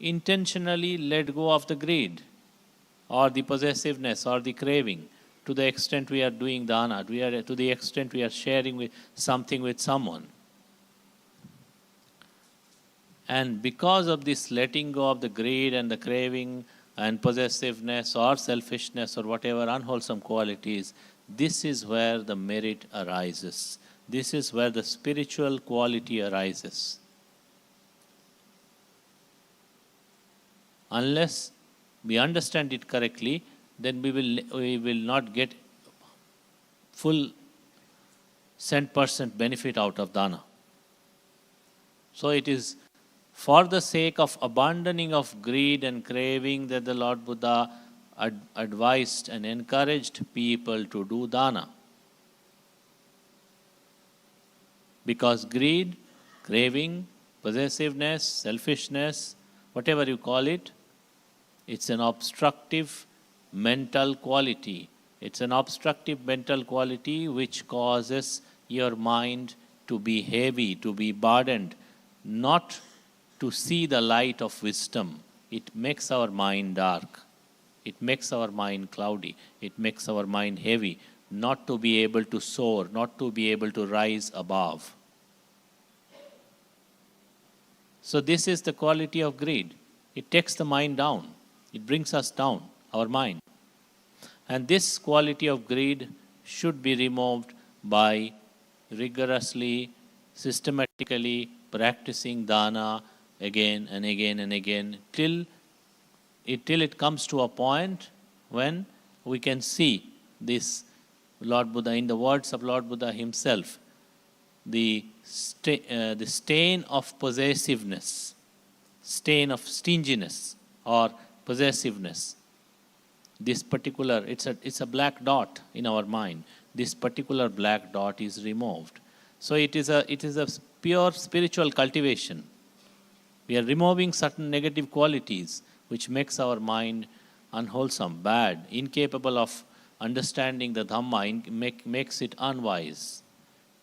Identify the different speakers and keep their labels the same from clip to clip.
Speaker 1: intentionally let go of the greed or the possessiveness or the craving to the extent we are doing dana, to the extent we are sharing with something with someone. And because of this letting go of the greed and the craving and possessiveness or selfishness or whatever unwholesome qualities, this is where the merit arises. This is where the spiritual quality arises. Unless we understand it correctly, then we will not get full 100% benefit out of dana. So it is for the sake of abandoning of greed and craving that the Lord Buddha advised and encouraged people to do dana. Because greed, craving, possessiveness, selfishness, whatever you call it, it's an obstructive mental quality. It's an obstructive mental quality which causes your mind to be heavy, to be burdened, not to see the light of wisdom. It makes our mind dark. It makes our mind cloudy. It makes our mind heavy, not to be able to soar, not to be able to rise above. So this is the quality of greed. It takes the mind down. It brings us down, our mind. And this quality of greed should be removed by rigorously, systematically practicing dana again and again and again till it comes to a point when we can see this Lord Buddha, in the words of Lord Buddha himself, the stain of possessiveness, stain of stinginess or possessiveness. This particular, it's a black dot in our mind. This particular black dot is removed. So it is a pure spiritual cultivation. We are removing certain negative qualities which makes our mind unwholesome, bad, incapable of understanding the Dhamma, makes it unwise.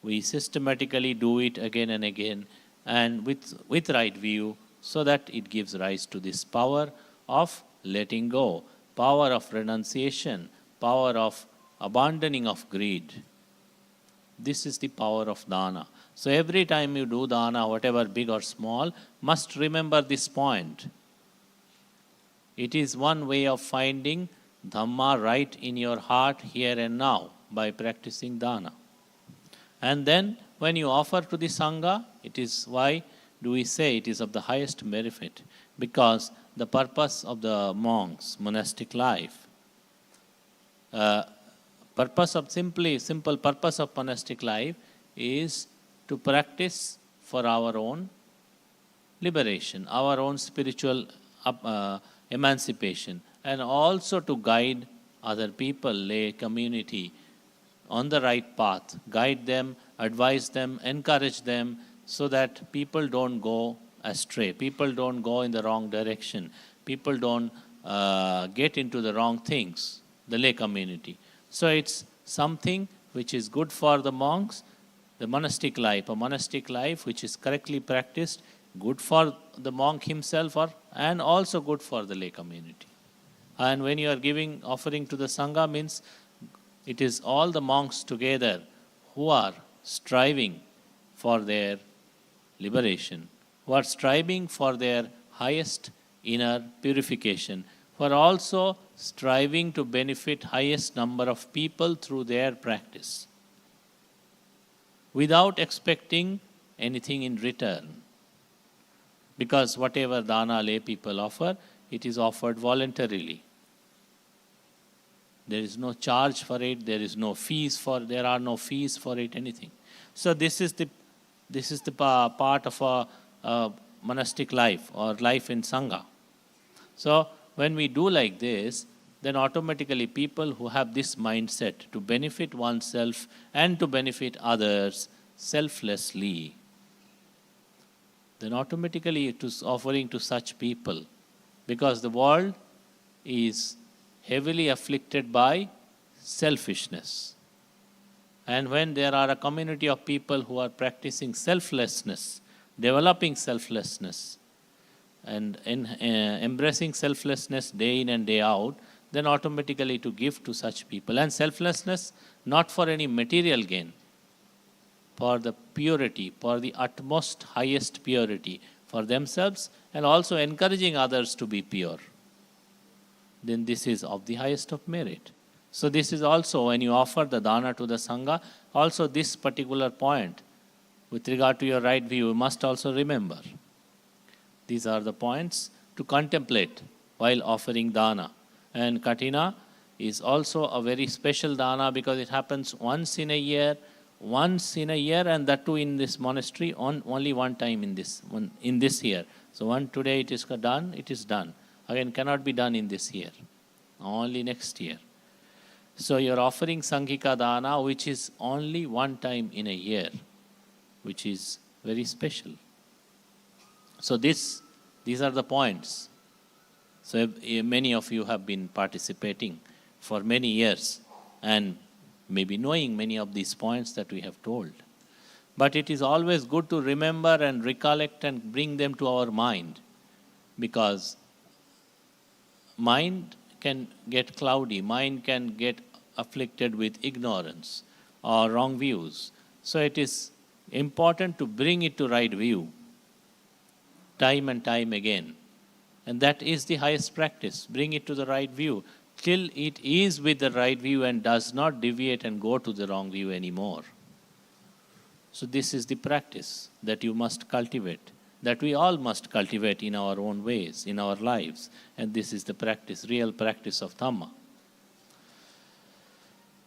Speaker 1: We systematically do it again and again and with right view, so that it gives rise to this power of letting go, power of renunciation, power of abandoning of greed. This is the power of dana. So every time you do dana, whatever big or small, must remember this point. It is one way of finding Dhamma right in your heart here and now by practicing dana. And then when you offer to the Sangha, it is why do we say it is of the highest benefit? Because the purpose of the monks' monastic life, simple purpose of monastic life is to practice for our own liberation, our own spiritual emancipation, and also to guide other people, lay community, on the right path, guide them, advise them, encourage them, so that people don't go astray, people don't go in the wrong direction, people don't get into the wrong things, the lay community. So it's something which is good for the monks, the monastic life, a monastic life which is correctly practiced, good for the monk himself and also good for the lay community. And when you are offering to the Sangha, means it is all the monks together who are striving for their liberation, who are striving for their highest inner purification, who are also striving to benefit highest number of people through their practice, without expecting anything in return. Because whatever dana lay people offer, it is offered voluntarily. There is no charge for it, there are no fees for it, anything. So this is the part of a monastic life or life in Sangha. So when we do like this, then automatically people who have this mindset to benefit oneself and to benefit others selflessly, then automatically it is offering to such people, because the world is heavily afflicted by selfishness. And when there are a community of people who are practicing selflessness, developing selflessness, and embracing selflessness day in and day out, then automatically to give to such people. And selflessness not for any material gain, for the purity, for the utmost highest purity for themselves, and also encouraging others to be pure. Then this is of the highest of merit. So this is also when you offer the dana to the Sangha, also this particular point with regard to your right view, you must also remember. These are the points to contemplate while offering dana. And Kathina is also a very special dana because it happens once in a year, and that too in this monastery, only one time in this year. So today it is done, it is done. Again, cannot be done in this year, only next year. So you're offering Sanghika Dana, which is only one time in a year, which is very special. So these are the points. So many of you have been participating for many years and maybe knowing many of these points that we have told. But it is always good to remember and recollect and bring them to our mind, because mind can get cloudy, mind can get afflicted with ignorance or wrong views. So it is important to bring it to right view time and time again. And that is the highest practice. Bring it to the right view till it is with the right view and does not deviate and go to the wrong view anymore. So this is the practice that you must cultivate, that we all must cultivate in our own ways, in our lives. And this is the practice, real practice of Dhamma.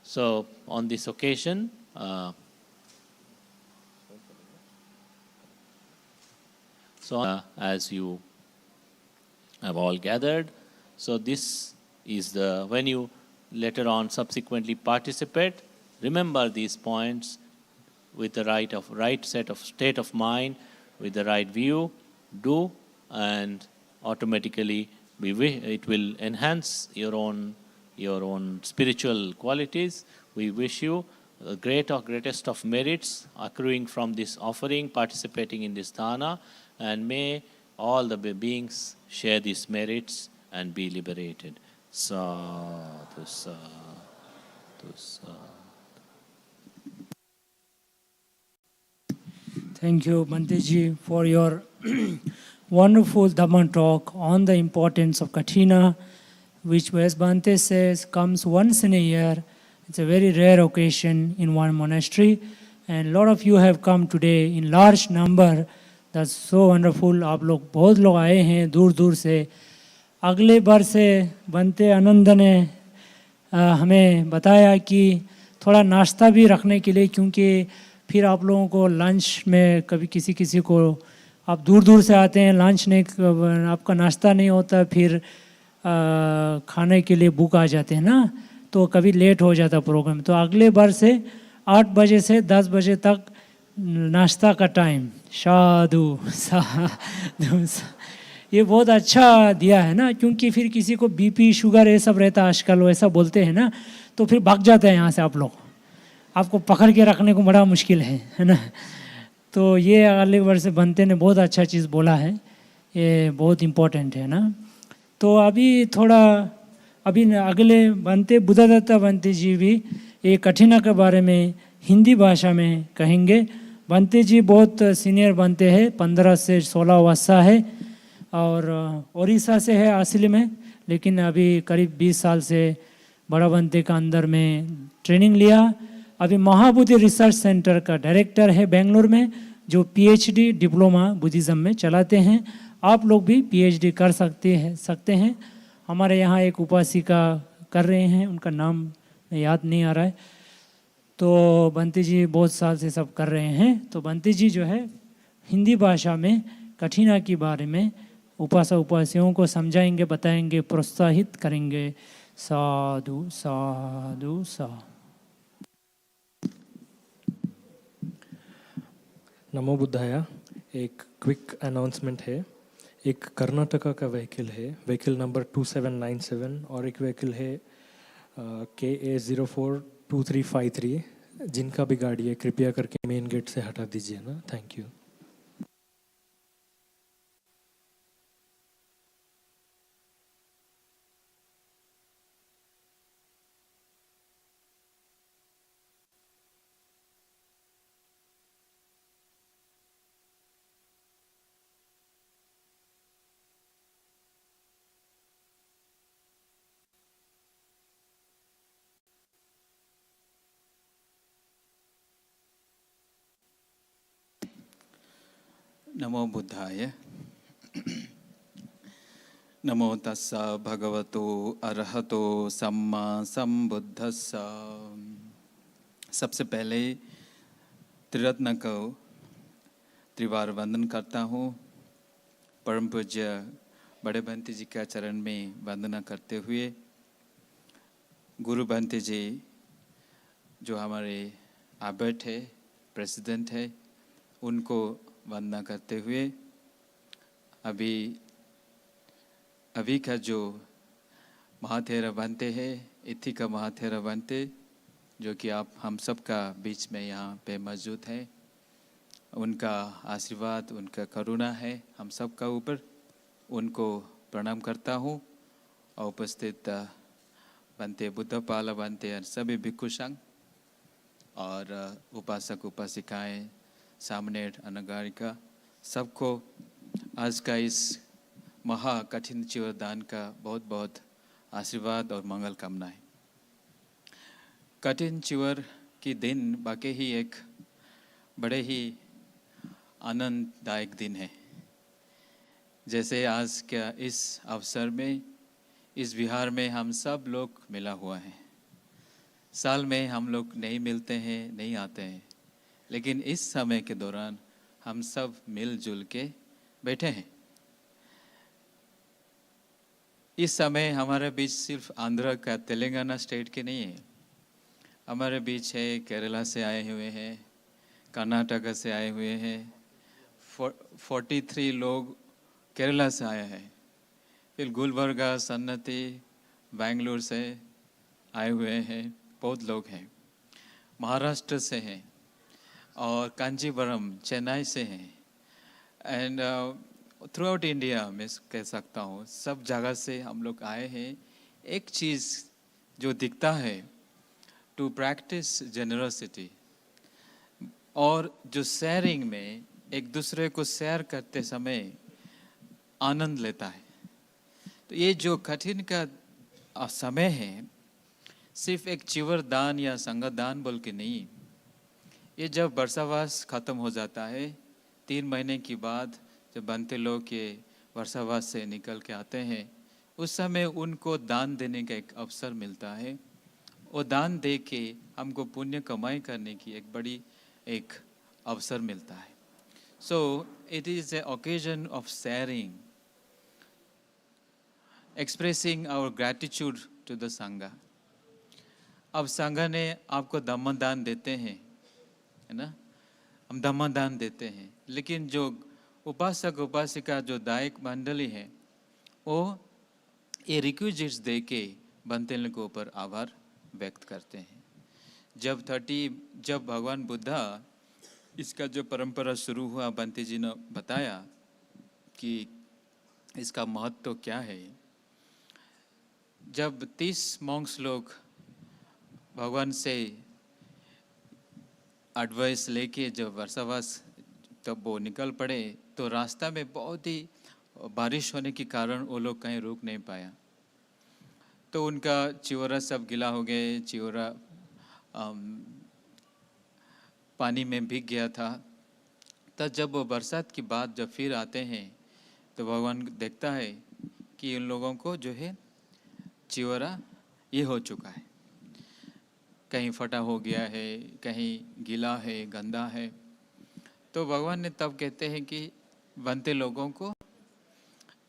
Speaker 1: So on this occasion, as you have all gathered, so this is when you later on subsequently participate, remember these points with the right state of mind, with the right view, do, and automatically it will enhance your own spiritual qualities. We wish you the greatest of merits accruing from this offering, participating in this dana, and may all the beings share these merits and be liberated. Sadhu, sadhu, sadhu.
Speaker 2: Thank you, Bhanteji, for your wonderful Dhamma talk on the importance of Kathina, which, as Bhante says, comes once in a year. It's a very rare occasion in one monastery, and a lot of you have come today in large number. That's so wonderful. आप लोग बहुत लोग आए हैं दूर दूर से. अगले बार से बनते आनंद ने हमें बताया कि थोड़ा नाश्ता भी रखने के लिए, क्योंकि फिर आप लोगों को लंच में कभी किसी को आप दूर दूर से आते हैं, लंच नहीं, आपका नाश्ता नहीं होता, फिर खाने के लिए भूख आ जाते हैं ना, तो कभी लेट हो जाता प्रोग्राम. तो अगले बार से 8 बजे से 10 बजे तक नाश्ता का टाइम. साधु साधु. ये बहुत अच्छा दिया है ना, क्योंकि फिर किसी को बीपी शुगर ये सब रहता आजकल, वैसा बोलते हैं ना, तो फिर भाग जाते हैं यहाँ से आप लोग. आपको पकड़ के रखने को बड़ा मुश्किल है ना. तो ये अगले वर्ष से बनते ने बहुत अच्छा चीज़ बोला है, ये बहुत इम्पोर्टेंट है ना. तो अभी अगले बनते बुद्धदत्ता बनते जी भी ये कठिना के बारे में हिंदी भाषा में कहेंगे. बनते जी बहुत सीनियर बनते हैं, 15 से 16 वर्ष है, और उड़ीसा से है असली में, लेकिन अभी करीब 20 साल से बड़ा बनते का अंदर में ट्रेनिंग लिया. अभी महाबोधि रिसर्च सेंटर का डायरेक्टर है बेंगलुरु में, जो पीएचडी डिप्लोमा बुद्धिज़्म में चलाते हैं. आप लोग भी पीएचडी कर सकते हैं. हमारे यहाँ एक उपासिका कर रहे हैं, उनका नाम याद नहीं आ रहा है. तो बंती जी बहुत साल से सब कर रहे हैं. तो बंती जी जो है हिंदी भाषा में कठिना के बारे में उपासियों को समझाएंगे, बताएंगे, प्रोत्साहित करेंगे. साधु साधु साधु.
Speaker 3: नमो बुद्धाया. एक क्विक अनाउंसमेंट है. एक कर्नाटका का व्हीकल है, व्हीकल नंबर 2797, और एक व्हीकल है KA042353. जिनका भी गाड़ी है कृपया करके मेन गेट से हटा दीजिए ना. Thank you.
Speaker 4: नमो बुद्धाय। नमो तस्सा भगवतो अरहतो सम्मा संबुद्धस्सा। सबसे पहले त्रिरत्न को त्रिवार वंदन करता हूँ। परम पूज्य बड़े बंते जी का चरण में वंदना करते हुए, गुरु बंते जी जो हमारे आबर्ट है, प्रेसिडेंट है, उनको वंदना करते हुए, अभी का जो महाथेरा बनते हैं, इथी का महाथेरा बनते, जो कि आप हम सब का बीच में यहाँ पे मौजूद है, उनका आशीर्वाद, उनका करुणा है हम सब का ऊपर। उनको प्रणाम करता हूँ। और उपस्थित बनते बुद्धपाला बनते सभी भिक्षु संघ और उपासक उपासिकाएं, सामने अनगारिका, सबको आज का इस महा कठिन चिवर दान का बहुत बहुत आशीर्वाद और मंगल कामनाएं। कठिन चिवर की दिन वाकई ही एक बड़े ही आनंददायक दिन है। जैसे आज का इस अवसर में, इस विहार में हम सब लोग मिला हुआ है। साल में हम लोग नहीं मिलते हैं, नहीं आते हैं, लेकिन इस समय के दौरान हम सब मिलजुल के बैठे हैं। इस समय हमारे बीच सिर्फ आंध्र का, तेलंगाना स्टेट के नहीं है, हमारे बीच है केरला से आए हुए हैं, कर्नाटक से आए हुए हैं, 43 लोग केरला से आए हैं, फिर गुलबर्गा, सन्नति, बेंगलुरु से आए हुए हैं, बहुत लोग हैं, महाराष्ट्र से हैं, और कांचीपुरम, चेन्नई से हैं, एंड थ्रू आउट इंडिया मैं कह सकता हूँ, सब जगह से हम लोग आए हैं। एक चीज़ जो दिखता है, टू प्रैक्टिस जेनरसिटी, और जो शेयरिंग में एक दूसरे को शेयर करते समय आनंद लेता है। तो ये जो कठिन का समय है, सिर्फ एक चिवर दान या संगत दान बोल के नहीं, ये जब वर्षावास खत्म हो जाता है, 3 महीने के बाद जब बनते लोग ये वर्षावास से निकल के आते हैं, उस समय उनको दान देने का एक अवसर मिलता है। वो दान दे के हमको पुण्य कमाई करने की एक बड़ी एक अवसर मिलता है। So it is a occasion of sharing, expressing our gratitude to the Sangha. अब संघा ने आपको धम्मदान देते हैं, है ना, हम धम्मदान देते हैं, लेकिन जो उपासक उपासिका जो दायक मंडली है, वो ये रिक्विजिट्स दे के बनते के ऊपर आभार व्यक्त करते हैं। जब भगवान बुद्धा इसका जो परंपरा शुरू हुआ, बंते जी ने बताया कि इसका महत्व क्या है। जब 30 मॉन्क्स लोग भगवान से एडवाइस लेके जब वर्षावास तब वो निकल पड़े, तो रास्ता में बहुत ही बारिश होने के कारण वो लोग कहीं रुक नहीं पाया, तो उनका चिवरा सब गीला हो गए, चिवरा पानी में भीग गया था। तब जब वो बरसात के बाद जब फिर आते हैं, तो भगवान देखता है कि उन लोगों को जो है चिवरा ये हो चुका है, कहीं फटा हो गया है, कहीं गीला है, गंदा है। तो भगवान ने तब कहते हैं कि बनते लोगों को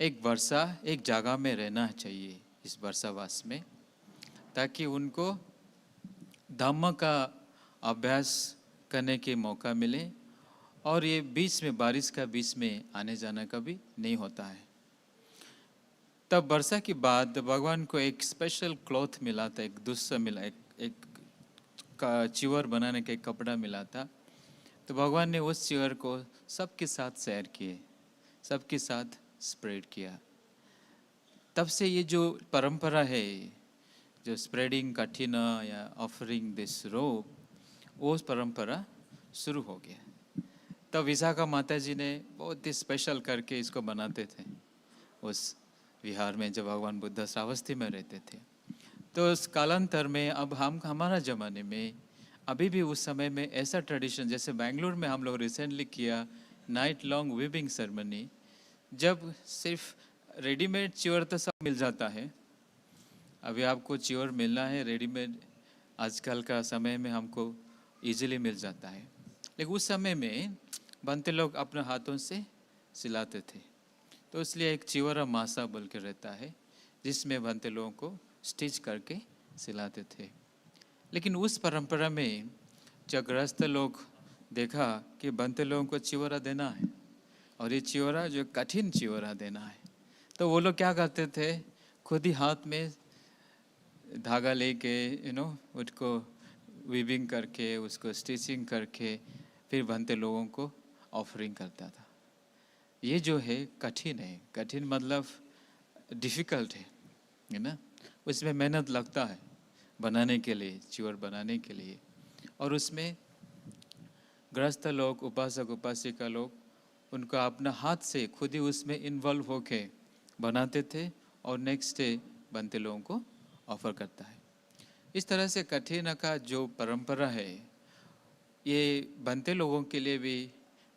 Speaker 4: एक वर्षा एक जगह में रहना चाहिए, इस वर्षावास में, ताकि उनको धम्म का अभ्यास करने के मौका मिले, और ये बीच में बारिश का बीच में आने जाने का भी नहीं होता है। तब वर्षा के बाद भगवान को एक स्पेशल क्लॉथ मिला था, एक दूसरा मिला, एक चिवर बनाने का एक कपड़ा मिला था। तो भगवान ने उस चिवर को सबके साथ शेयर किए, सबके साथ स्प्रेड किया। तब से ये जो परंपरा है, जो स्प्रेडिंग कठिना या ऑफरिंग दिस रोब, वो परंपरा शुरू हो गया। तब विशाखा माता जी ने बहुत ही स्पेशल करके इसको बनाते थे उस विहार में, जब भगवान बुद्ध श्रावस्ती में रहते थे। तो उस कालांतर में अब हमारा ज़माने में अभी भी उस समय में ऐसा ट्रेडिशन, जैसे बेंगलुरु में हम लोग रिसेंटली किया नाइट लॉन्ग वीविंग सेरेमनी, जब सिर्फ रेडीमेड चिवर तो सब मिल जाता है, अभी आपको चिवर मिलना है रेडीमेड, आजकल का समय में हमको इजीली मिल जाता है, लेकिन उस समय में बनते लोग अपने हाथों से सिलाते थे। तो इसलिए एक चिवरा मासा बोल के रहता है, जिसमें बनते लोगों को स्टिच करके सिलाते थे। लेकिन उस परंपरा में जब गृहस्थ लोग देखा कि बनते लोगों को चिवरा देना है, और ये चिवरा जो कठिन चिवरा देना है, तो वो लोग क्या करते थे, खुद ही हाथ में धागा लेके उसको वीविंग करके, उसको स्टिचिंग करके, फिर बनते लोगों को ऑफरिंग करता था। ये जो है कठिन है, कठिन मतलब डिफ़िकल्ट है ना, उसमें मेहनत लगता है बनाने के लिए, चिवर बनाने के लिए। और उसमें गृहस्थ लोग, उपासक उपासिका लोग, उनका अपना हाथ से खुद ही उसमें इन्वॉल्व होके बनाते थे, और नेक्स्ट डे बनते लोगों को ऑफर करता है। इस तरह से कठिना का जो परंपरा है, ये बनते लोगों के लिए भी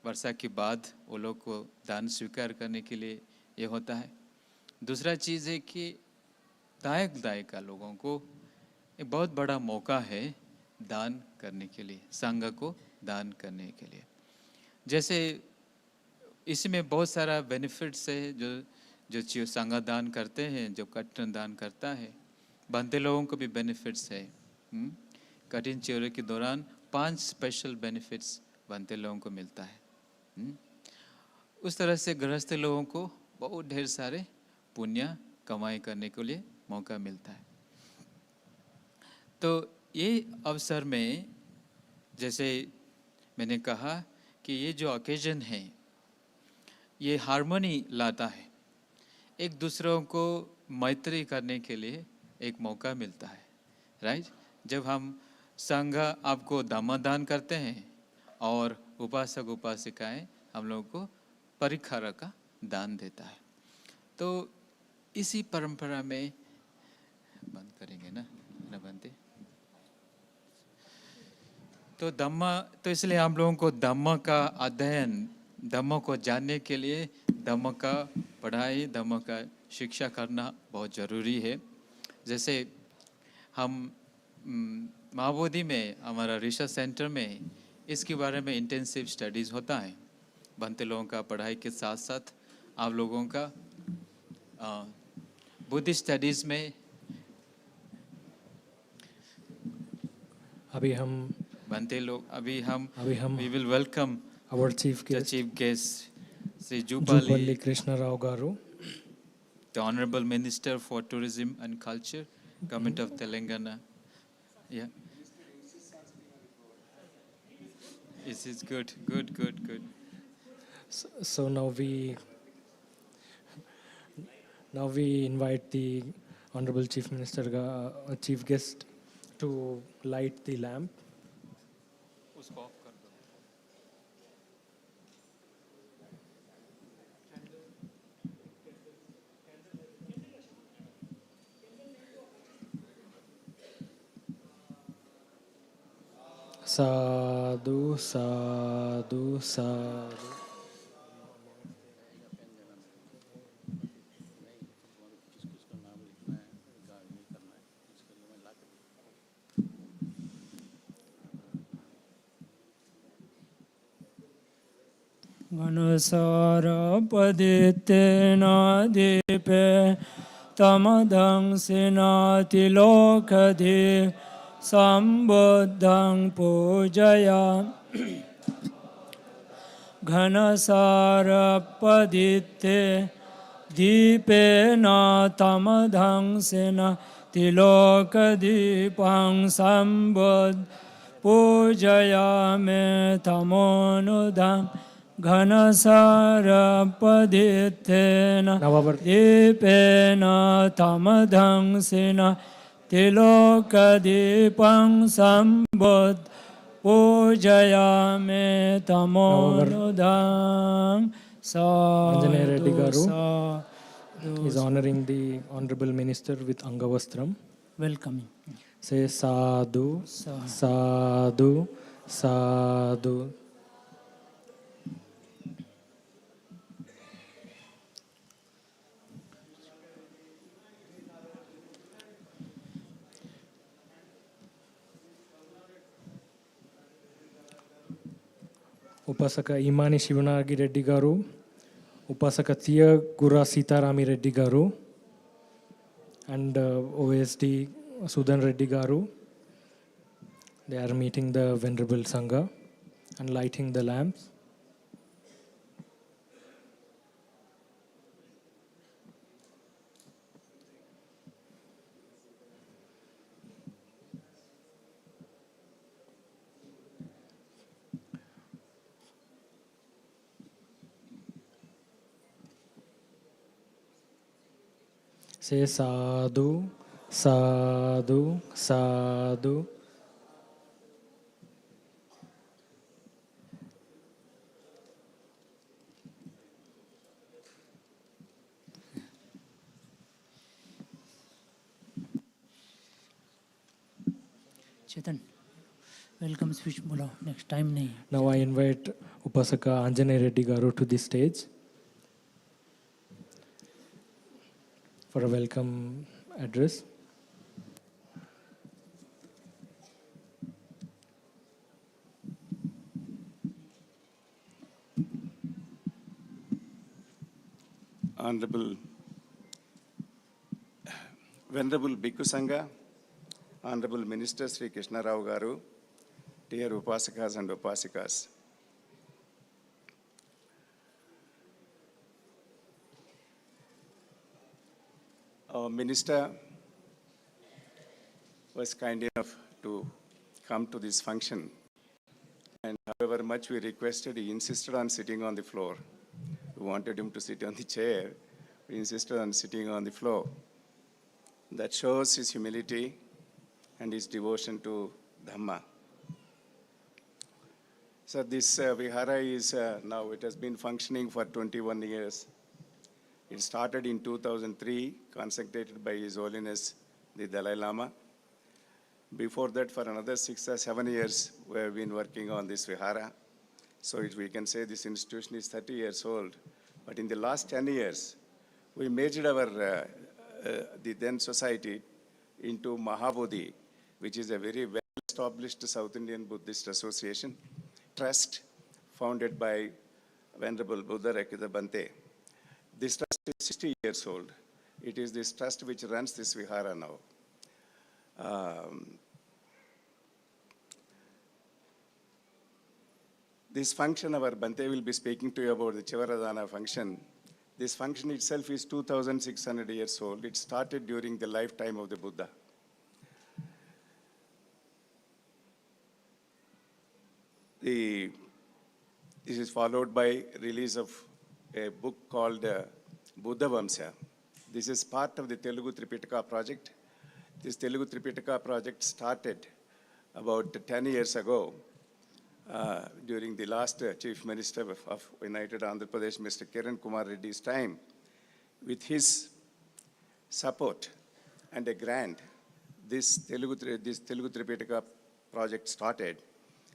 Speaker 4: वर्षा के बाद वो लोग को दान स्वीकार करने के लिए ये होता है। दूसरा चीज़ है कि दायका लोगों को एक बहुत बड़ा मौका है दान करने के लिए, संघ को दान करने के लिए। जैसे इसमें बहुत सारा बेनिफिट्स है, जो संघ दान करते हैं, जो कठिन दान करता है, बनते लोगों को भी बेनिफिट्स है। कठिन चिवरे के दौरान 5 स्पेशल बेनिफिट्स बनते लोगों को मिलता है। उस तरह से गृहस्थ लोगों को बहुत ढेर सारे पुण्य कमाई करने के लिए मौका मिलता है। तो ये अवसर में, जैसे मैंने कहा कि ये जो ओकेजन है, ये हार्मनी लाता है, एक दूसरों को मैत्री करने के लिए एक मौका मिलता है, राइट। जब हम संघ आपको दान करते हैं और उपासक उपासिकाएं हम लोगों को परिखारा का दान देता है। तो इसी परंपरा में बंद करेंगे ना बनते, तो तो इसलिए हम लोगों को धम्म का अध्ययन, धम्म को जानने के लिए धम्म का पढ़ाई, धम्म का शिक्षा करना बहुत ज़रूरी है। जैसे हम महाबोधि में, हमारा रिसर्च सेंटर में इसके बारे में इंटेंसिव स्टडीज़ होता है। बनते लोगों का पढ़ाई के साथ साथ आप लोगों का बुद्धिस्ट स्टडीज़ में
Speaker 3: अभी हम
Speaker 4: बनते लोग, अभी हम we will
Speaker 3: our
Speaker 4: welcome
Speaker 3: chief
Speaker 4: the
Speaker 3: guest
Speaker 4: chief guest Sri
Speaker 3: Jupalli
Speaker 4: Jupalli,
Speaker 3: Krishna Rao Garu,
Speaker 4: the Honorable Minister for Tourism and Culture, Government of Telangana. Yeah. This is good.
Speaker 3: so now we invite the Honorable Chief Minister Chief Guest to light the lamp. Sadhu, sadhu, sadhu.
Speaker 2: Ganasarapadittena dipe tamadang sinati lokadhi sambuddhang pujaya. Ganasarapaditte dipena tamadang sinati lokadhipang sambuddhang pujayame tamonudam. Ganasarapadittena dipena tamadang sina tilokadipang sambuddh pujayame tamonudam.
Speaker 3: Anjaneyya Reddy Garu
Speaker 2: Sadhu.
Speaker 3: is honoring the Honorable Minister with Angavastram.
Speaker 2: Welcoming.
Speaker 3: Say sadhu, sadhu, sadhu. ఉపాసక ఇమాని శివనాగి రెడ్డి గారు, ఉపాసక తీయగుర సీతారామి రెడ్డి గారు, and OSD Sudan Reddy garu. They are meeting the Venerable Sangha and lighting the lamps. Say sadhu, sadhu, sadhu.
Speaker 2: Chetan, welcome speech bolo. Next time nahi.
Speaker 3: Now I invite Upasaka Anjane Reddy garu to the stage for a welcome address.
Speaker 5: Honorable Venerable Bhikkhu Sangha, Honorable Minister Sri Krishna Rao Garu, dear Upasakas and Upasikas. Our minister was kind enough to come to this function, and however much we requested, he insisted on sitting on the floor. We wanted him to sit on the chair. We insisted on sitting on the floor. That shows his humility and his devotion to Dhamma. So this vihara is now, it has been functioning for 21 years. It started in 2003, consecrated by His Holiness the Dalai Lama. Before that, for another 6 or 7 years, we have been working on this vihara. So we can say this institution is 30 years old. But in the last 10 years, we merged our the then society into Mahabodhi, which is a very well-established South Indian Buddhist association, trust founded by Venerable Buddha Rakita Bante. This trust is 60 years old. It is this trust which runs this vihara now. This function, our Bante will be speaking to you about the Civara function. This function itself is 2,600 years old. It started during the lifetime of the Buddha. This is followed by release of a book called Buddha Vamsa. This is part of the Telugu Tripitaka project. This Telugu Tripitaka project started about 10 years ago during the last Chief Minister of United Andhra Pradesh, Mr. Kiran Kumar Reddy's time. With his support and a grant, this Telugu Tripitaka project started.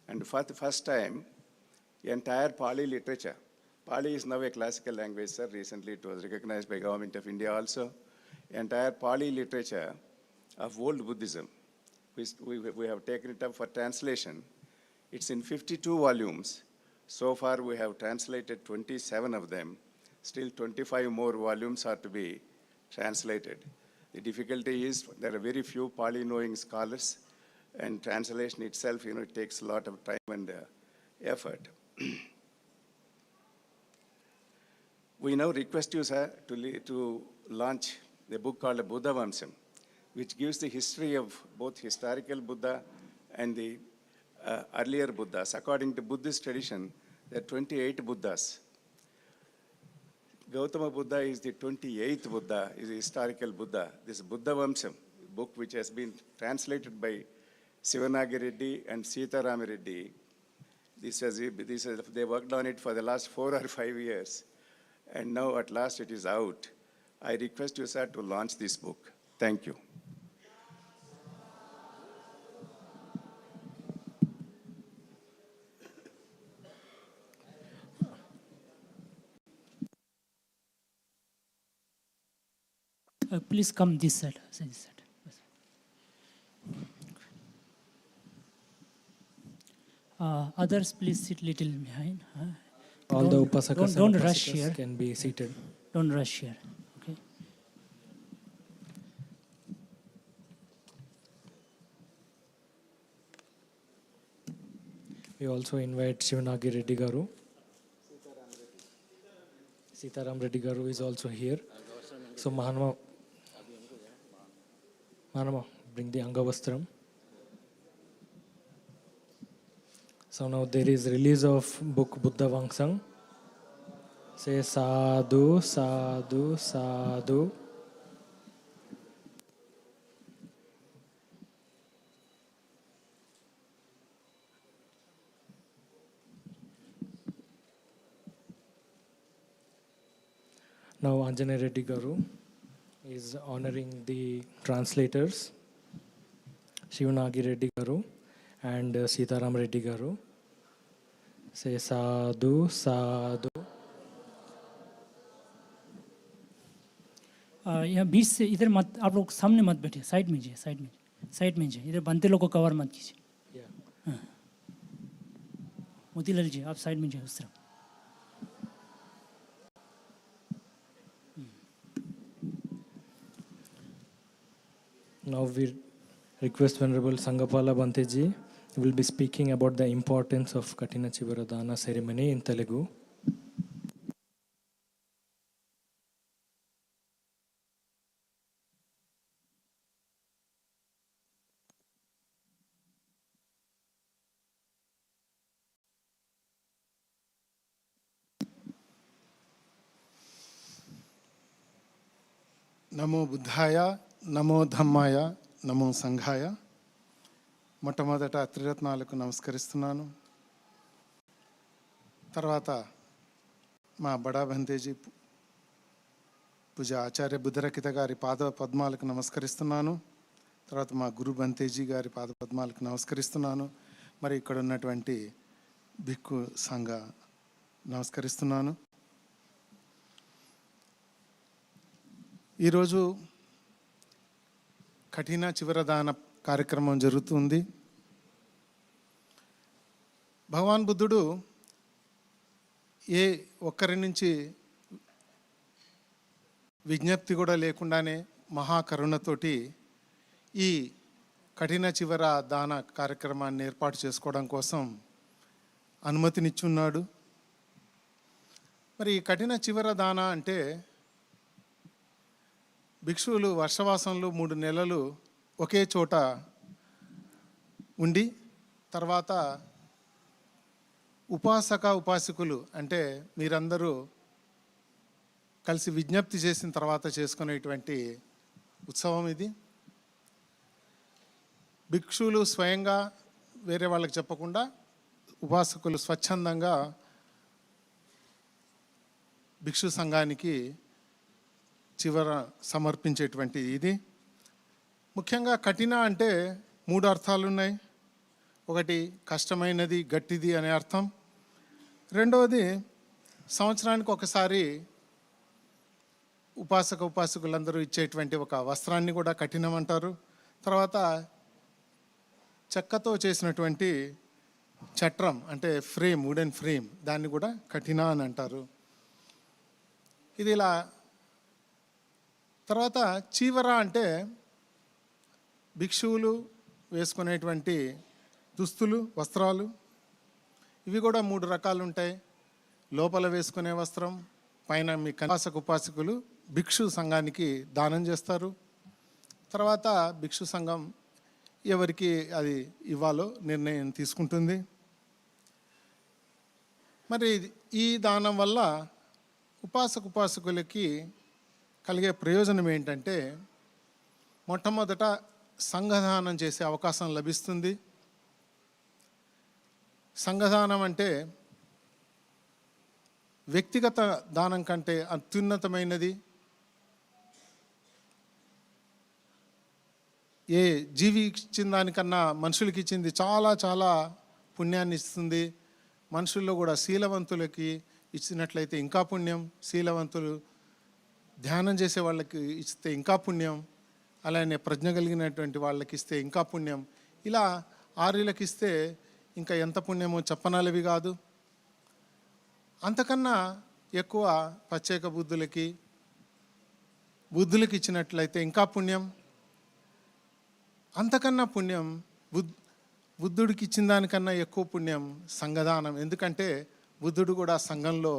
Speaker 5: And for the first time, entire Pali literature, Pali is now a classical language, sir. Recently it was recognized by Government of India also. Entire Pali literature of old Buddhism, we have taken it up for translation. It's in 52 volumes. So far we have translated 27 of them. Still 25 more volumes are to be translated. The difficulty is there are very few Pali-knowing scholars, and translation itself, it takes a lot of time and effort. We now request you, sir, to launch the book called Buddha Vamsam, which gives the history of both historical Buddha and the earlier Buddhas. According to Buddhist tradition, there are 28 Buddhas. Gautama Buddha is the 28th Buddha, is a historical Buddha. This Buddha Vamsam, book which has been translated by Sivanagi Reddy and Sitaram Reddy, they worked on it for the last 4 or 5 years. And now at last it is out. I request you, sir, to launch this book. Thank you.
Speaker 2: Please come this side. This side. Others, please sit little behind.
Speaker 3: All the
Speaker 2: Don't-
Speaker 3: upasakas
Speaker 2: don't
Speaker 3: and
Speaker 2: rush
Speaker 3: upasikas
Speaker 2: here.
Speaker 3: can be seated.
Speaker 2: Don't rush here. Okay.
Speaker 3: We also invite Shivanagi Reddy Garu. Sitaram Reddy Garu is also here. So Mahanama, bring the Angavastram. So now there is release of book Buddha Vangsang. Say sadhu, sadhu, sadhu. Now Anjana Reddy Garu is honoring the translators, Shivanagi Reddy Garu and Sitaram Reddy Garu. Say sadhu, sadhu.
Speaker 2: यहाँ बीच से इधर मत, आप लोग सामने मत बैठिए, side में जाइए, साइड में जाइए, इधर बनते लोग को कवर मत कीजिए.
Speaker 3: Yeah.
Speaker 2: मोतीलाल जी आप साइड में जाइए उस तरफ.
Speaker 3: Now we request Venerable Sangapala Banteji will be speaking about the importance of Kathina Civara Dana ceremony in Telugu.
Speaker 6: నమో బుద్ధాయ, నమో ధమ్మాయ, నమో సంఘాయ. మొట్టమొదట త్రిరత్నాలకు నమస్కరిస్తున్నాను. తర్వాత మా బడా బంతేజీ పూజ ఆచార్య బుద్ధరకిత గారి పాద పద్మాలకు నమస్కరిస్తున్నాను. తర్వాత మా గురు బంతేజీ గారి పాద పద్మాలకు నమస్కరిస్తున్నాను. మరి ఇక్కడ ఉన్నటువంటి భిక్కు సంఘ నమస్కరిస్తున్నాను. ఈరోజు కఠిన చివరదాన కార్యక్రమం జరుగుతుంది. భగవాన్ బుద్ధుడు ఏ ఒక్కరి నుంచి విజ్ఞప్తి కూడా లేకుండానే మహాకరుణతోటి ఈ కఠిన చివర దాన కార్యక్రమాన్ని ఏర్పాటు చేసుకోవడం కోసం అనుమతినిచ్చున్నాడు. మరి ఈ కఠిన చివర దాన అంటే భిక్షువులు వర్షవాసంలో 3 నెలలు ఒకే చోట ఉండి తర్వాత ఉపాసకులు అంటే మీరందరూ కలిసి విజ్ఞప్తి చేసిన తర్వాత చేసుకునేటువంటి ఉత్సవం ఇది. భిక్షువులు స్వయంగా వేరే వాళ్ళకి చెప్పకుండా ఉపాసకులు స్వచ్ఛందంగా భిక్షు సంఘానికి చివర సమర్పించేటువంటి ఇది. ముఖ్యంగా కఠిన అంటే 3 అర్థాలు ఉన్నాయి. ఒకటి కష్టమైనది, గట్టిది అనే అర్థం. రెండవది సంవత్సరానికి ఒకసారి ఉపాసకులందరూ ఇచ్చేటువంటి ఒక వస్త్రాన్ని కూడా కఠినం అంటారు. తర్వాత చెక్కతో చేసినటువంటి చట్రం అంటే ఫ్రేమ్, వుడెన్ ఫ్రేమ్, దాన్ని కూడా కఠిన అని అంటారు. ఇది ఇలా. తర్వాత చీవర అంటే భిక్షువులు వేసుకునేటువంటి దుస్తులు, వస్త్రాలు. ఇవి కూడా 3 రకాలు ఉంటాయి. లోపల వేసుకునే వస్త్రం, పైన మీ ఉపాసకులు భిక్షు సంఘానికి దానం చేస్తారు. తర్వాత భిక్షు సంఘం ఎవరికి అది ఇవ్వాలో నిర్ణయం తీసుకుంటుంది. మరి ఈ దానం వల్ల ఉపాసకులకి కలిగే ప్రయోజనం ఏంటంటే మొట్టమొదట సంఘదానం చేసే అవకాశం లభిస్తుంది. సంఘదానం అంటే వ్యక్తిగత దానం కంటే అత్యున్నతమైనది. ఏ జీవి ఇచ్చిన దానికన్నా మనుషులకి ఇచ్చింది చాలా చాలా పుణ్యాన్ని ఇస్తుంది. మనుషుల్లో కూడా శీలవంతులకి ఇచ్చినట్లయితే ఇంకా పుణ్యం, శీలవంతులు ధ్యానం చేసే వాళ్ళకి ఇస్తే ఇంకా పుణ్యం, అలానే ప్రజ్ఞ కలిగినటువంటి వాళ్ళకి ఇస్తే ఇంకా పుణ్యం, ఇలా 6 ఇస్తే ఇంకా ఎంత పుణ్యమో చెప్పనలవి కాదు. అంతకన్నా ఎక్కువ ప్రత్యేక బుద్ధులకి ఇచ్చినట్లయితే ఇంకా పుణ్యం. అంతకన్నా పుణ్యం బుద్ధుడికి ఇచ్చిన దానికన్నా ఎక్కువ పుణ్యం సంఘదానం. ఎందుకంటే బుద్ధుడు కూడా సంఘంలో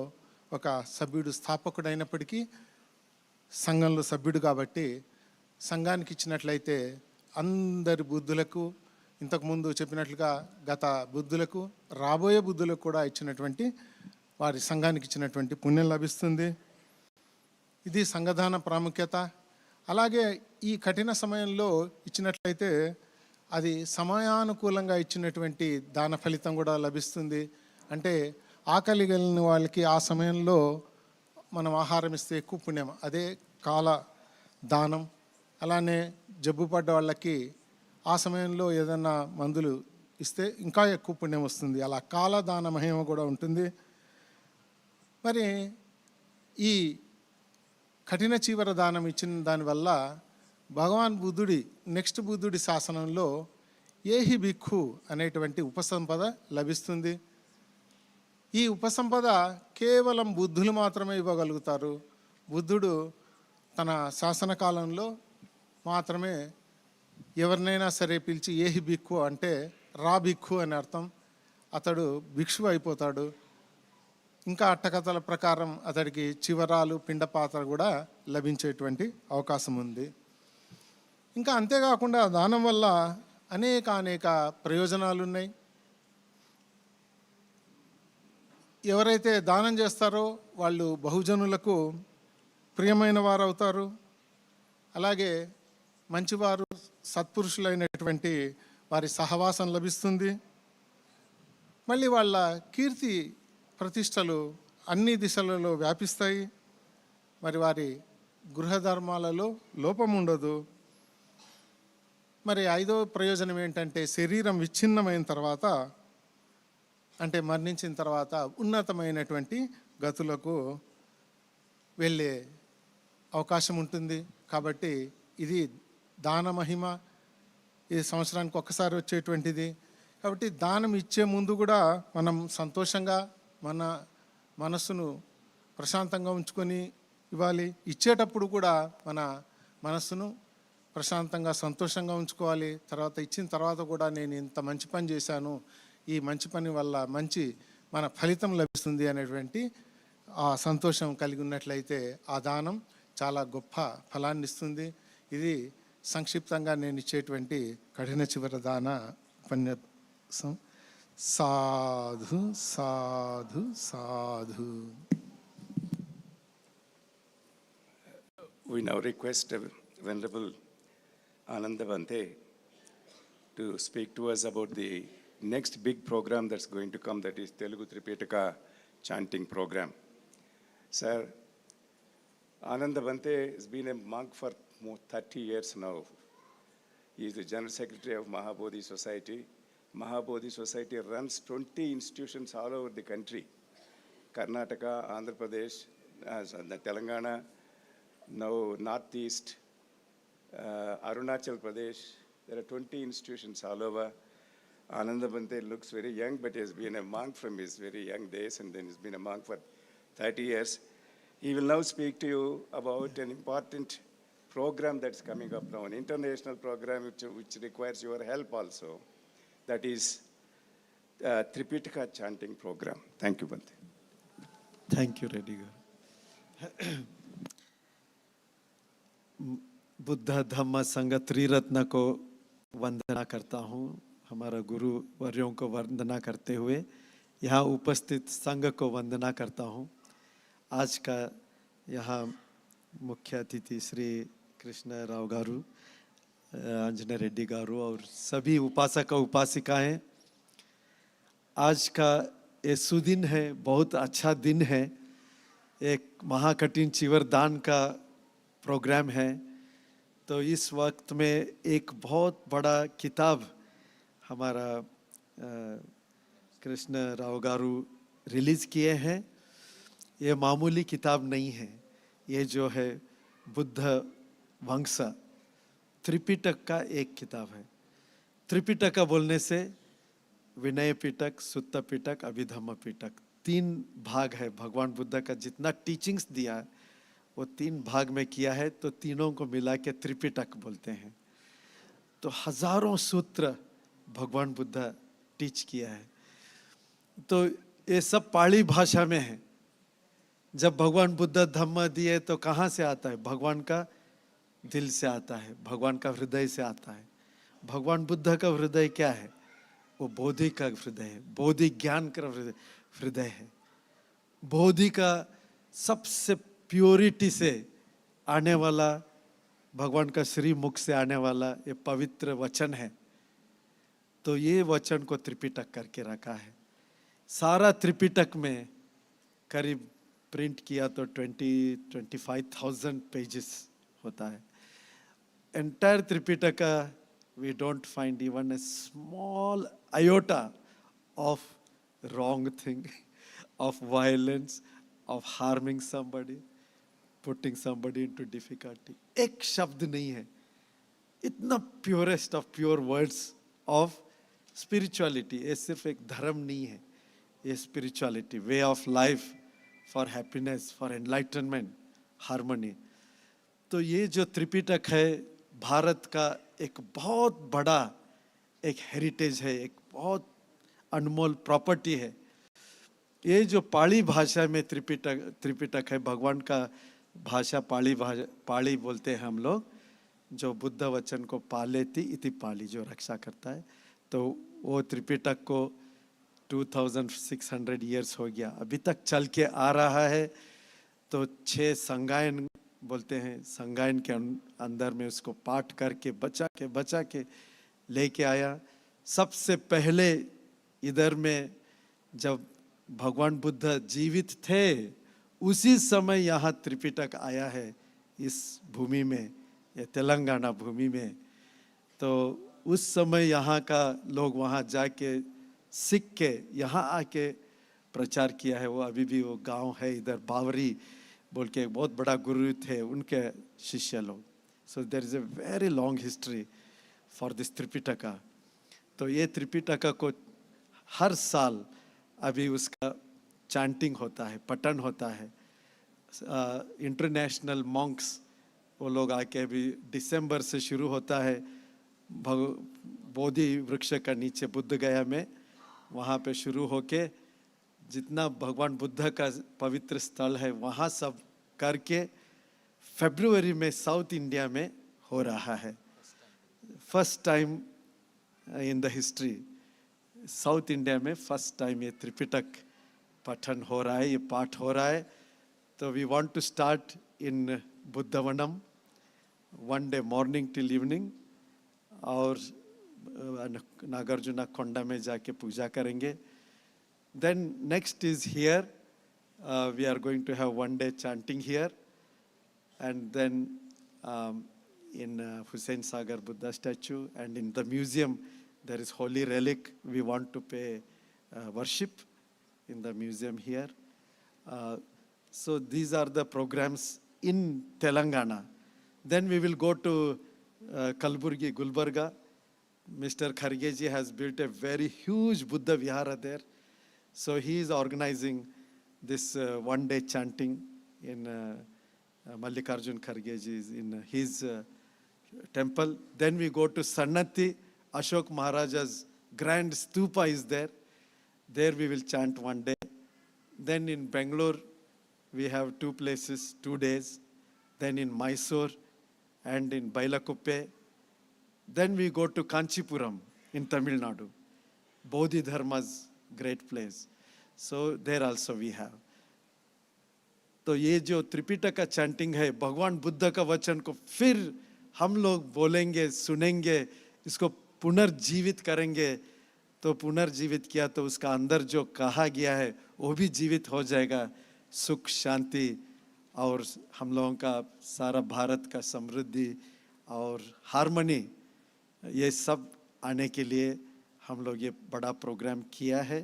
Speaker 6: ఒక సభ్యుడు, స్థాపకుడైనప్పటికీ సంఘంలో సభ్యుడు కాబట్టి సంఘానికి ఇచ్చినట్లయితే అందరి బుద్ధులకు, ఇంతకుముందు చెప్పినట్లుగా గత బుద్ధులకు, రాబోయే బుద్ధులకు కూడా ఇచ్చినటువంటి వారి సంఘానికి ఇచ్చినటువంటి పుణ్యం లభిస్తుంది. ఇది సంఘదాన ప్రాముఖ్యత. అలాగే ఈ కఠిన సమయంలో ఇచ్చినట్లయితే అది సమయానుకూలంగా ఇచ్చినటువంటి దాన ఫలితం కూడా లభిస్తుంది. అంటే ఆకలి కలిగిన వాళ్ళకి ఆ సమయంలో మనం ఆహారం ఇస్తే ఎక్కువ పుణ్యం, అదే కాల దానం. అలానే జబ్బు పడ్డ వాళ్ళకి ఆ సమయంలో ఏదైనా మందులు ఇస్తే ఇంకా ఎక్కువ పుణ్యం వస్తుంది. అలా కాలదాన మహిమ కూడా ఉంటుంది. మరి ఈ కఠిన చీవర దానం ఇచ్చిన దానివల్ల భగవాన్ బుద్ధుడి బుద్ధుడి శాసనంలో ఏహి భిక్షు అనేటువంటి ఉపసంపద లభిస్తుంది. ఈ ఉపసంపద కేవలం బుద్ధులు మాత్రమే ఇవ్వగలుగుతారు. బుద్ధుడు తన శాసనకాలంలో మాత్రమే ఎవరినైనా సరే పిలిచి ఏహి భిక్షు అంటే రా భిక్షు అని అర్థం, అతడు భిక్షు అయిపోతాడు. ఇంకా అట్టకథల ప్రకారం అతడికి చివరాలు, పిండపాత్ర కూడా లభించేటువంటి అవకాశం ఉంది. ఇంకా అంతేకాకుండా దానం వల్ల అనేక ప్రయోజనాలు ఉన్నాయి. ఎవరైతే దానం చేస్తారో వాళ్ళు బహుజనులకు ప్రియమైన వారు అవుతారు. అలాగే మంచివారు, సత్పురుషులైనటువంటి వారి సహవాసం లభిస్తుంది. మళ్ళీ వాళ్ళ కీర్తి ప్రతిష్టలు అన్ని దిశలలో వ్యాపిస్తాయి. మరి వారి గృహధర్మాలలో లోపం ఉండదు. మరి 5వ ప్రయోజనం ఏంటంటే శరీరం విచ్ఛిన్నమైన తర్వాత, అంటే మరణించిన తర్వాత ఉన్నతమైనటువంటి గతులకు వెళ్ళే అవకాశం ఉంటుంది. కాబట్టి ఇది దాన మహిమ. ఇది సంవత్సరానికి ఒక్కసారి వచ్చేటువంటిది. కాబట్టి దానం ఇచ్చే ముందు కూడా మనం సంతోషంగా మన మనస్సును ప్రశాంతంగా ఉంచుకొని ఇవ్వాలి. ఇచ్చేటప్పుడు కూడా మన మనస్సును ప్రశాంతంగా, సంతోషంగా ఉంచుకోవాలి. తర్వాత ఇచ్చిన తర్వాత కూడా నేను ఇంత మంచి పని చేశాను, ఈ మంచి పని వల్ల మన ఫలితం లభిస్తుంది అనేటువంటి ఆ సంతోషం కలిగి ఉన్నట్లయితే ఆ దానం చాలా గొప్ప ఫలాన్ని ఇస్తుంది. ఇది సంక్షిప్తంగా నేను ఇచ్చేటువంటి కఠిన చివర దాన ఉపన్యాసం. సాధు సాధు సాధు.
Speaker 5: We now request Venerable Ananda Bhante to speak to us about the next big program that's going to come, that is Telugu Tripitaka chanting program. Sir, Ananda Bhante has been a monk for more 30 years now. He is the General Secretary of Mahabodhi Society. Mahabodhi Society runs 20 institutions all over the country. Karnataka, Andhra Pradesh, Telangana, now Northeast, Arunachal Pradesh. There are 20 institutions all over. Ananda Bhante looks very young, but he has been a monk from his very young days, and then he's been a monk for 30 years. He will now speak to you about an important program that's coming up now, an international program which requires your help also. That is Tripitaka chanting program. Thank you, Bhante.
Speaker 7: Thank you, Reddy garu. Buddha Dhamma संघ त्रिरत्न को वंदना करता हूँ. हमारा गुरु वर्यों को वंदना करते हुए यहाँ उपस्थित संघ को वंदना करता हूँ. आज का यहाँ मुख्य अतिथि श्री कृष्ण राव गारू, अंजने रेड्डी गारू और सभी उपासक उपासिकाएं, आज का ये सुदिन है, बहुत अच्छा दिन है. एक महाकठिन चीवर दान का प्रोग्राम है. तो इस वक्त में एक बहुत बड़ा किताब हमारा कृष्ण राव गारू रिलीज़ किए हैं. ये मामूली किताब नहीं है. ये जो है बुद्ध वंश त्रिपिटक का एक किताब है. त्रिपिटक बोलने से विनय पिटक, सुत्त पिटक, अभिधम्म पिटक, 3 भाग है। भगवान बुद्ध का जितना टीचिंग्स दिया है वो 3 भाग में किया है, तो तीनों को मिला के त्रिपिटक बोलते हैं। तो हजारों सूत्र भगवान बुद्ध टीच किया है। तो ये सब पाली भाषा में है। जब भगवान बुद्ध धम्म दिए तो कहाँ से आता है? भगवान का दिल से आता है, भगवान का हृदय से आता है। भगवान बुद्ध का हृदय क्या है? वो बोधि का हृदय है, बोधि ज्ञान का हृदय है। बोधि का सबसे प्योरिटी से आने वाला, भगवान का श्री मुख से आने वाला ये पवित्र वचन है। तो ये वचन को त्रिपिटक करके रखा है। सारा त्रिपिटक में करीब प्रिंट किया तो 25,000 पेजेस होता है। Entire Tripitaka we don't find even a small iota of wrong thing, of violence, of harming somebody, putting somebody into difficulty. एक शब्द नहीं है। इतना purest of pure words of spirituality. ये सिर्फ एक धर्म नहीं है, ये spirituality, way of life for happiness, for enlightenment, harmony. तो ये जो त्रिपिटक है भारत का एक बहुत बड़ा एक हेरिटेज है, एक बहुत अनमोल प्रॉपर्टी है। ये जो पाली भाषा में त्रिपिटक है, भगवान का भाषा पाली बोलते हैं हम लोग, जो बुद्ध वचन को पालेति इति पाली, जो रक्षा करता है। तो वो त्रिपिटक को 2600 ईयर्स हो गया, अभी तक चल के आ रहा है। तो 6 संगायन बोलते हैं, संगायन के अंदर में उसको पाठ करके बचा के लेके आया। सबसे पहले इधर में जब भगवान बुद्ध जीवित थे उसी समय यहाँ त्रिपिटक आया है इस भूमि में, ये तेलंगाना भूमि में। तो उस समय यहाँ का लोग वहाँ जाके सीख के यहाँ आके प्रचार किया है। वो अभी भी वो गांव है इधर, बावरी बोल के एक बहुत बड़ा गुरु थे, उनके शिष्य लोग। So there is a very long history for this Tripitaka. तो ये त्रिपिटका को हर साल अभी उसका चैंटिंग होता है, पठन होता है। इंटरनेशनल मॉन्क्स वो लोग आके, अभी दिसंबर से शुरू होता है बोधि वृक्ष का नीचे बुद्ध गया में, वहाँ पे शुरू होके जितना भगवान बुद्ध का पवित्र स्थल है वहाँ सब करके फरवरी में साउथ इंडिया में हो रहा है। First time in the history, south India में फर्स्ट टाइम ये त्रिपिटक पठन हो रहा है, ये पाठ हो रहा है। तो we want to start in Buddhavanam, one day morning till evening, और नागार्जुना कोंडा में जाके पूजा करेंगे। Then next is here, we are going to have one day chanting here, and then in Hussain Sagar Buddha statue and in the museum there is holy relic. We want to pay worship in the museum here. So these are the programs in Telangana. Then we will go to Kalburgi, Gulbarga. Mr. Khargeji has built a very huge Buddha Vihara there. So he is organizing this one-day chanting in Mallikarjun Khargeji in his temple. Then we go to Sannati, Ashok Maharaja's grand stupa is there. There we will chant one day. Then in Bangalore, we have 2 places, 2 days. Then in Mysore and in Bailakuppe. Then we go to Kanchipuram in Tamil Nadu, Bodhi Dharma's great place. So there also we have. तो ये जो त्रिपिटक का chanting है, भगवान बुद्ध का वचन को फिर हम लोग बोलेंगे, सुनेंगे, इसको पुनर्जीवित करेंगे। तो पुनर्जीवित किया तो उसका अंदर जो कहा गया है वो भी जीवित हो जाएगा। सुख, शांति और हम लोगों का सारा भारत का समृद्धि और हार्मनी, ये सब आने के लिए हम लोग ये बड़ा प्रोग्राम किया है।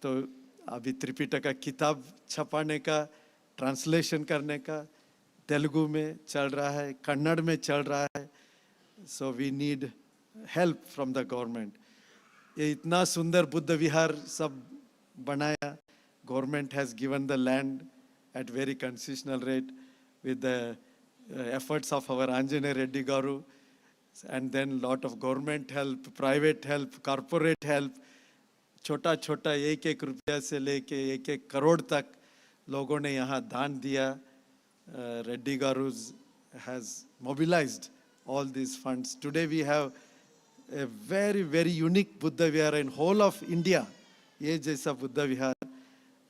Speaker 7: तो अभी त्रिपिटक का किताब छपाने का, ट्रांसलेशन करने का तेलुगु में चल रहा है, कन्नड़ में चल रहा है। So we need help from the government. ये इतना सुंदर बुद्ध विहार सब बनाया. Government has given the land at very concessional rate with the efforts of our Anjane Reddy Garu, and then lot of government help, private help, corporate help. छोटा छोटा एक एक रुपया से लेके एक एक करोड़ तक लोगों ने यहाँ दान दिया. Reddy Garu has mobilized all these funds. Today we have a very, very unique Buddha Vihara in whole of India. ये जैसा बुद्ध विहार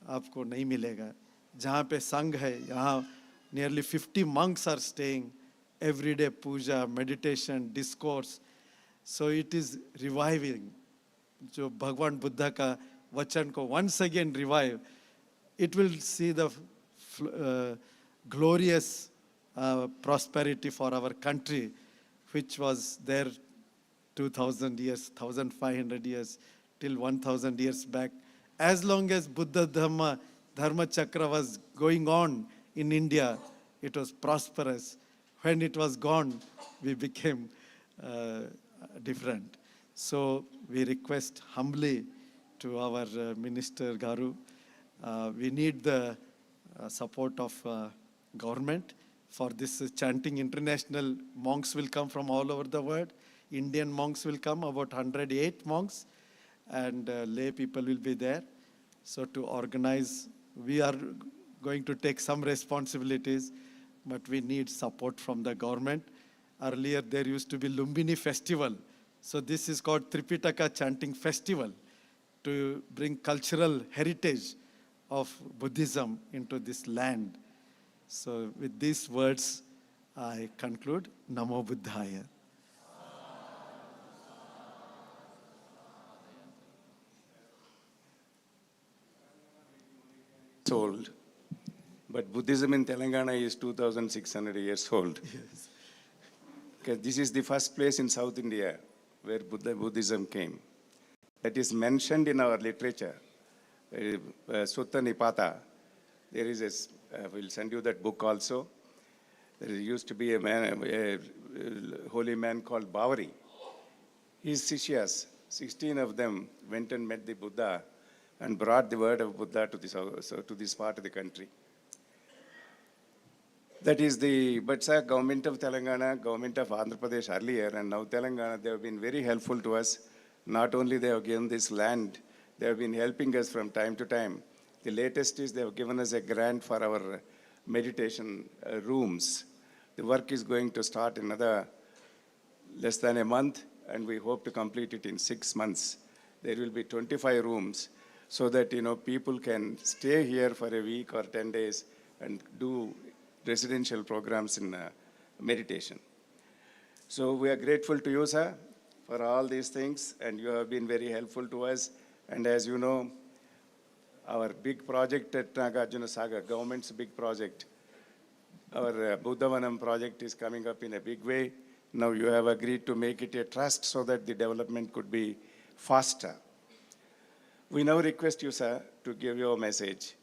Speaker 7: आपको नहीं मिलेगा. जहाँ पे संघ है, यहाँ nearly 50 monks are staying. Everyday puja, meditation, discourse. So it is reviving. जो भगवान बुद्ध का वचन को once again revive. It will see the glorious prosperity for our country, which was there 2000 years, 1500 years, till 1000 years back. As long as Buddha Dharma Chakra was going on in India, it was prosperous. When it was gone, we became different. So we request humbly to our Minister Garu, we need the support of government for this chanting. International monks will come from all over the world. Indian monks will come, about 108 monks, and lay people will be there. So to organize, we are going to take some responsibilities, but we need support from the government. Earlier there used to be Lumbini festival. So this is called Tripitaka Chanting Festival to bring cultural heritage of Buddhism into this land. So with these words, I conclude. Namo Buddhaya.
Speaker 5: Old, but Buddhism in Telangana is 2,600 years old.
Speaker 7: Yes.
Speaker 5: Because this is the first place in South India where Buddhism came. That is mentioned in our literature. Sutta Nipata. There is we'll send you that book also. There used to be a man, a holy man called Bavari. His Sishyas, 16 of them, went and met the Buddha and brought the word of Buddha to this part of the country. That is but sir, government of Telangana, government of Andhra Pradesh earlier, and now Telangana, they have been very helpful to us. Not only they have given this land, they have been helping us from time to time. The latest is they have given us a grant for our meditation rooms. The work is going to start in another less than a month, and we hope to complete it in 6 months. There will be 25 rooms so that, people can stay here for a week or 10 days and do residential programs in meditation. So we are grateful to you, sir, for all these things, and you have been very helpful to us. And as you know, our big project at Nagarjuna Sagar, government's big project, our Buddhavanam project is coming up in a big way. Now you have agreed to make it a trust so that the development could be faster. We now request you, sir, to give your message.